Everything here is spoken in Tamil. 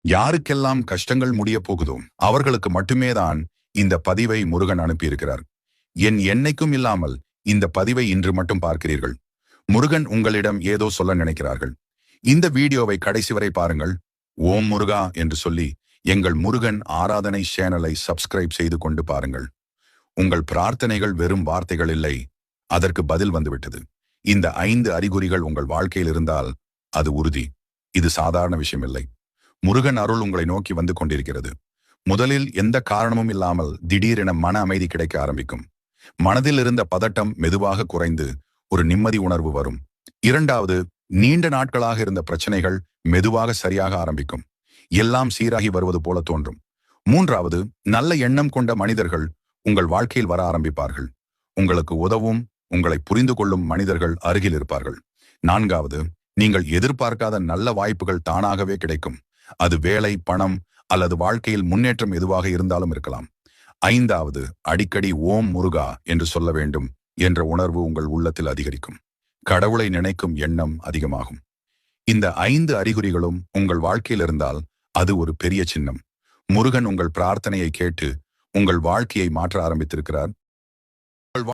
யாருக்கெல்லாம் கஷ்டங்கள் முடிய போகுதோ அவர்களுக்கு மட்டுமே தான் இந்த பதிவை முருகன் அனுப்பியிருக்கிறார். என்னைக்கும் இல்லாமல் இந்த பதிவை இன்று மட்டும் பார்க்கிறீர்கள். முருகன் உங்களிடம் ஏதோ சொல்ல நினைக்கிறார்கள். இந்த வீடியோவை கடைசி வரை பாருங்கள். ஓம் முருகா என்று சொல்லி எங்கள் முருகன் ஆராதனை சேனலை சப்ஸ்கிரைப் செய்து கொண்டு பாருங்கள். உங்கள் பிரார்த்தனைகள் வெறும் வார்த்தைகள் இல்லை, அதற்கு பதில் வந்துவிட்டது. இந்த 5 அறிகுறிகள் உங்கள் வாழ்க்கையில் இருந்தால் அது உறுதி. இது சாதாரண விஷயம் இல்லை. முருகன் அருள் உங்களை நோக்கி வந்து கொண்டிருக்கிறது. முதலில் எந்த காரணமும் இல்லாமல் திடீரென மன அமைதி கிடைக்க ஆரம்பிக்கும். மனதில் இருந்த பதட்டம் மெதுவாக குறைந்து ஒரு நிம்மதி உணர்வு வரும். இரண்டாவது, நீண்ட நாட்களாக இருந்த பிரச்சனைகள் மெதுவாக சரியாக ஆரம்பிக்கும். எல்லாம் சீராகி வருவது போல தோன்றும். மூன்றாவது, நல்ல எண்ணம் கொண்ட மனிதர்கள் உங்கள் வாழ்க்கையில் வர ஆரம்பிப்பார்கள். உங்களுக்கு உதவும், உங்களை புரிந்து கொள்ளும் மனிதர்கள் அருகில் இருப்பார்கள். நான்காவது, நீங்கள் எதிர்பார்க்காத நல்ல வாய்ப்புகள் தானாகவே கிடைக்கும். அது வேலை, பணம் அல்லது வாழ்க்கையில் முன்னேற்றம் எதுவாக இருந்தாலும் இருக்கலாம். ஐந்தாவது, அடிக்கடி ஓம் முருகா என்று சொல்ல வேண்டும் என்ற உணர்வு உங்கள் உள்ளத்தில் அதிகரிக்கும். கடவுளை நினைக்கும் எண்ணம் அதிகமாகும். இந்த 5 அறிகுறிகளும் உங்கள் வாழ்க்கையில் இருந்தால் அது ஒரு பெரிய சின்னம். முருகன் உங்கள் பிரார்த்தனையை கேட்டு உங்கள் வாழ்க்கையை மாற்ற ஆரம்பித்திருக்கிறார்.